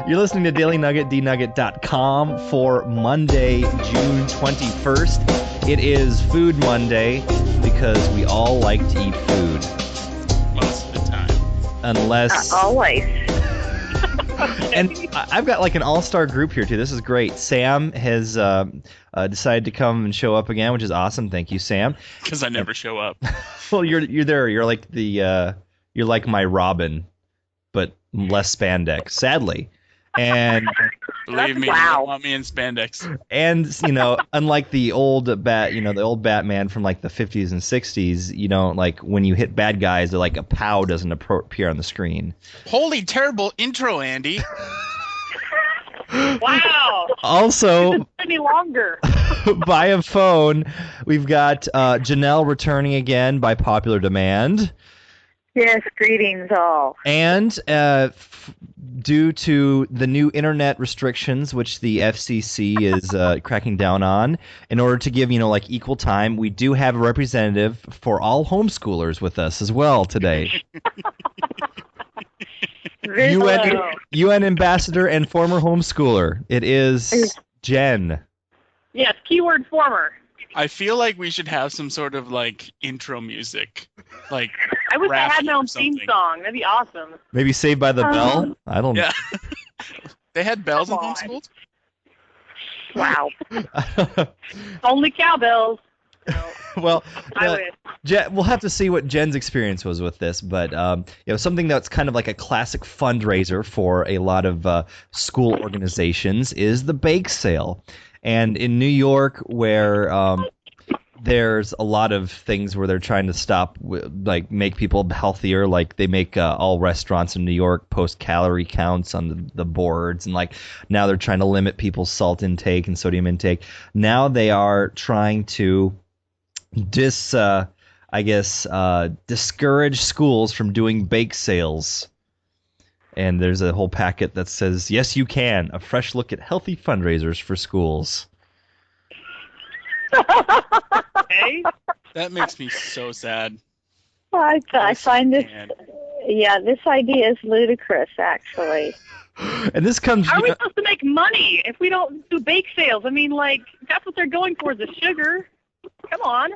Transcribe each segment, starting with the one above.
You're listening to Daily Nugget, dnugget.com for Monday, June 21st. It is Food Monday because we all like to eat food. Most of the time. Unless... always. And I've got like an all-star group here, too. This is great. Sam has decided to come and show up again, which is awesome. Thank you, Sam. Because I never show up. Well, you're there. You're like you're like my Robin, but less spandex, sadly. And believe me, you don't want me in spandex. And unlike the old Batman from like the 50s and 60s, like when you hit bad guys, they're like a POW doesn't appear on the screen. Holy terrible intro, Andy. Wow. Also, any longer. by a phone, we've got Janelle returning again by popular demand. Yes, greetings all. And due to the new internet restrictions, which the FCC is cracking down on, in order to give equal time, we do have a representative for all homeschoolers with us as well today. UN ambassador and former homeschooler. It is Jenn. Yes, keyword former. I feel like we should have some sort of intro music. I wish I had my own theme song. That'd be awesome. Maybe Saved by the Bell? I don't know. Yeah. They had bells in homeschooled? Wow. Only cowbells. No. Well, I wish. We'll have to see what Jen's experience was with this, but something that's kind of like a classic fundraiser for a lot of school organizations is the bake sale. And in New York, where there's a lot of things where they're trying to stop, make people healthier. Like they make all restaurants in New York post calorie counts on the boards, and now they're trying to limit people's salt intake and sodium intake. Now they are trying to discourage schools from doing bake sales. And there's a whole packet that says, "Yes, you can. A fresh look at healthy fundraisers for schools." Hey? That makes me so sad. I find this, this idea is ludicrous, actually. And this comes... How are we supposed to make money if we don't do bake sales? I mean, that's what they're going for, the sugar. Come on.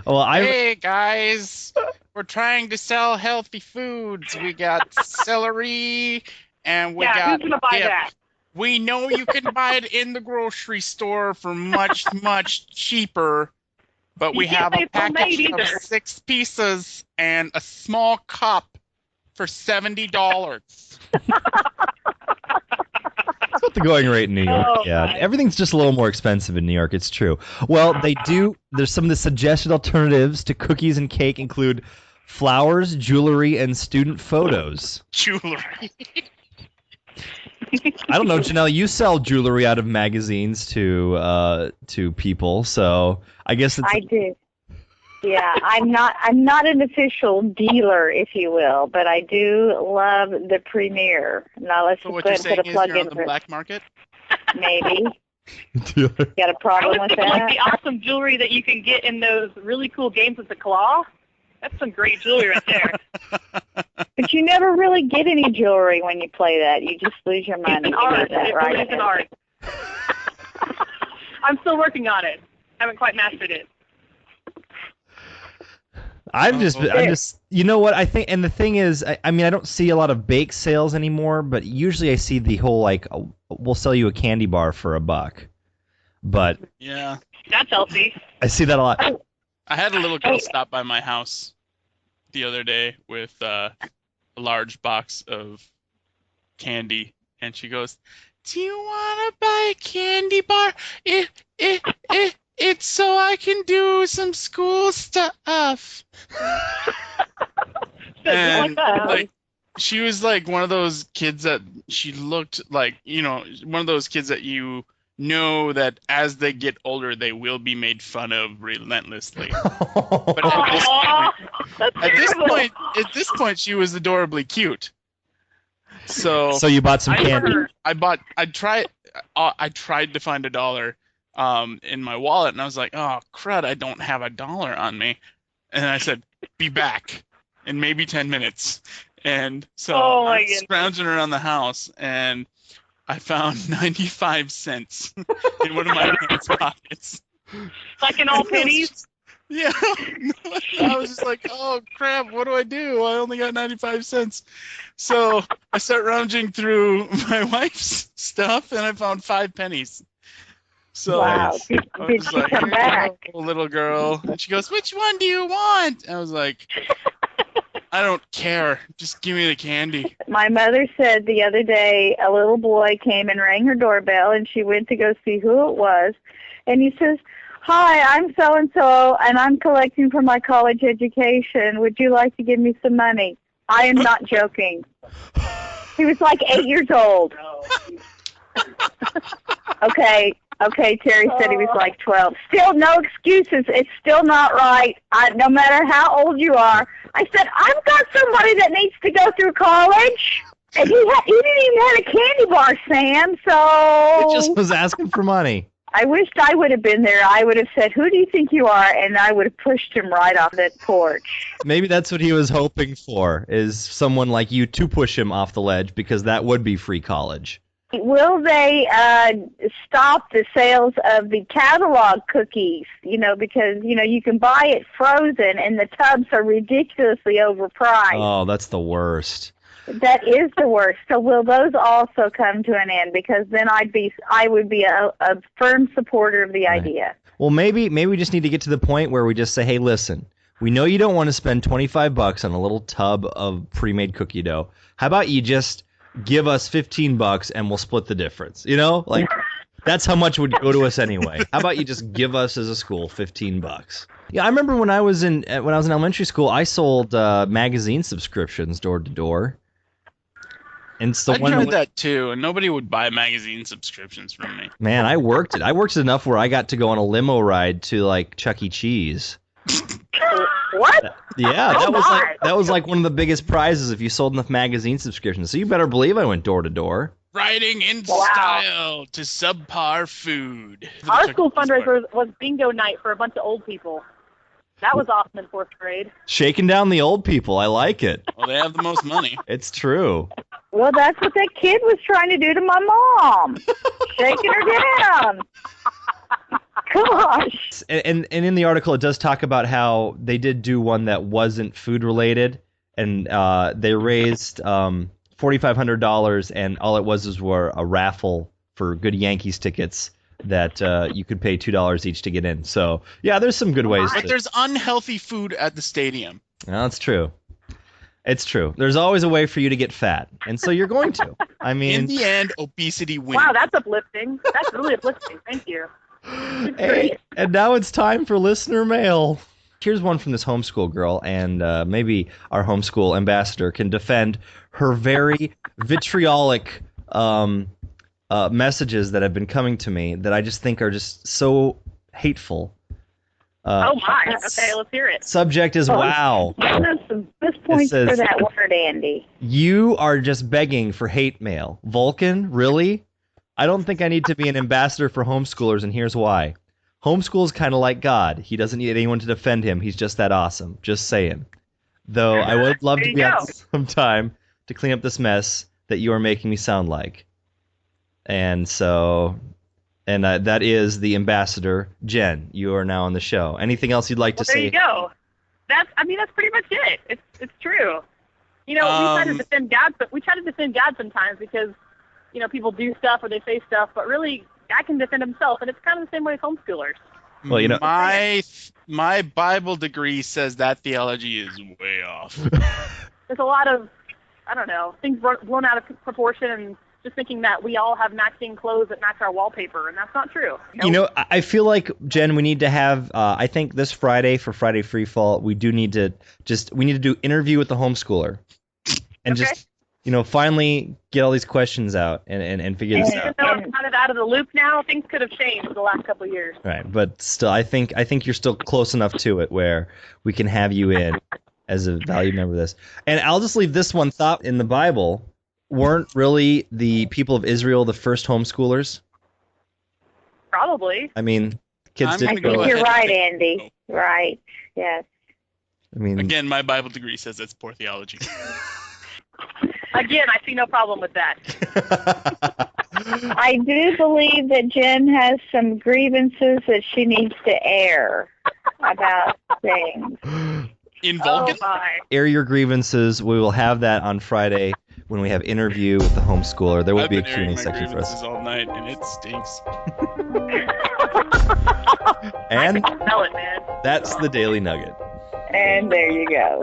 Well, Hey, guys. We're trying to sell healthy foods. We got celery, and we got who's gonna buy dip. that? We know you can buy it in the grocery store for much, much cheaper, but we have a package of 6 pieces and a small cup for $70. That's what the going rate in New York. Oh, yeah, my. Everything's just a little more expensive in New York. It's true. Well, there's some of the suggested alternatives to cookies and cake include flowers, jewelry, and student photos. Jewelry. I don't know, Janelle. You sell jewelry out of magazines to people, so I guess it's. I do. Yeah, I'm not an official dealer, if you will, but I do love the premiere. Now let's So just what go you're ahead and saying put a is plug you're in on the for it. black market? Maybe. Dealer. Got a I problem was with thinking that? the awesome jewelry that you can get in those really cool games with the claw. That's some great jewelry right there. But you never really get any jewelry when you play that. You just lose your money. It's an You know art. that, It right? really is an art. I'm still working on it. Haven't quite mastered it. I'm just, you know what I think, and the thing is, I mean, I don't see a lot of bake sales anymore, but usually I see the whole we'll sell you a candy bar for $1. But Yeah. That's healthy. I see that a lot. I had a little girl stop by my house the other day with a large box of candy, and she goes, "Do you want to buy a candy bar? It's so I can do some school stuff." And she was one of those kids that she looked like, one of those kids that that as they get older they will be made fun of relentlessly. But at this point she was adorably cute. So you bought some candy. I tried to find $1 in my wallet, and I was like, oh crud, I don't have $1 on me. And I said, be back in maybe 10 minutes. And so my I'm goodness. scrounging around the house, and I found 95 cents in one of my pants pockets. Like in all pennies. Yeah. I was just like, oh, crap, what do I do? I only got 95 cents. So I start rummaging through my wife's stuff, and I found 5 pennies. So Wow. Did I she was like, come here you back? go, little girl. And she goes, which one do you want? I was like, I don't care. Just give me the candy. My mother said the other day a little boy came and rang her doorbell, and she went to go see who it was. And he says, hi, I'm so-and-so, and I'm collecting for my college education. Would you like to give me some money? I am not joking. He was like 8 years old. Okay, Terry said he was like 12. Still no excuses. It's still not right. No matter how old you are. I said, I've got somebody that needs to go through college. And he didn't even have a candy bar, Sam, so... It just was asking for money. I wished I would have been there. I would have said, who do you think you are? And I would have pushed him right off that porch. Maybe that's what he was hoping for, is someone like you to push him off the ledge, because that would be free college. Will they stop the sales of the catalog cookies? Because, you can buy it frozen and the tubs are ridiculously overpriced. Oh, that's the worst. That is the worst. So will those also come to an end? Because then I would be a firm supporter of the idea. Well, maybe we just need to get to the point where we just say, hey, listen, we know you don't want to spend $25 on a little tub of pre-made cookie dough. How about you just give us $15 and we'll split the difference? Like that's how much would go to us anyway. How about you just give us as a school $15? Yeah, I remember when I was in elementary school, I sold magazine subscriptions door to door. And so I tried that too, and nobody would buy magazine subscriptions from me. Man, I worked it. I worked it enough where I got to go on a limo ride to like Chuck E. Cheese. What? Yeah, that was like one of the biggest prizes if you sold enough magazine subscriptions. So you better believe I went door to door. Riding in style to subpar food. Our school fundraiser was bingo night for a bunch of old people. That was awesome in 4th grade. Shaking down the old people. I like it. Well, they have the most money. It's true. Well, that's what that kid was trying to do to my mom. Shaking her down. Gosh. And in the article, it does talk about how they did do one that wasn't food related, and they raised $4,500, and all it was were a raffle for good Yankees tickets that you could pay $2 each to get in. So yeah, there's some good ways. But there's unhealthy food at the stadium. No, that's true. It's true. There's always a way for you to get fat, and so you're going to. I mean, in the end, obesity wins. Wow, that's uplifting. That's really uplifting. Thank you. Hey, and now it's time for listener mail. Here's one from this homeschool girl, and maybe our homeschool ambassador can defend her very vitriolic messages that have been coming to me that I just think are just so hateful. Oh my! Okay, let's hear it. Subject is wow. This points says, for that word, Andy. You are just begging for hate mail. Vulcan, really? I don't think I need to be an ambassador for homeschoolers, and here's why. Homeschool's kind of like God. He doesn't need anyone to defend him. He's just that awesome. Just saying. Though I would love to be out some time to clean up this mess that you are making me sound like. And so... And that is the ambassador, Jenn. You are now on the show. Anything else you'd like to say? There you go. That's pretty much it. It's true. We try to defend God, but we try to defend God sometimes because, people do stuff or they say stuff, but really, God can defend himself, and it's kind of the same way with homeschoolers. Well, my Bible degree says that theology is way off. There's a lot of, things blown out of proportion and just thinking that we all have matching clothes that match our wallpaper, and that's not true. I feel like, Jenn, we need to have, I think this Friday for Friday Free Fall, we need to do interview with the homeschooler and just, finally get all these questions out and figure this out. Even though I'm kind of out of the loop now, things could have changed the last couple of years. Right, but still, I think you're still close enough to it where we can have you in as a valued member of this. And I'll just leave this one thought in the Bible. Weren't really the people of Israel the first homeschoolers? Probably. I mean, kids I didn't I think go. you're right, Andy. Right. Yes. I mean, Again, my Bible degree says that's poor theology. Again, I see no problem with that. I do believe that Jenn has some grievances that she needs to air about things. In Vulcan? Oh, my. Air your grievances. We will have that on Friday when we have interview with the homeschooler. There will be a Q&A section for us. all night, and it stinks. And I can smell it, man. that's the Daily Nugget. And there you go.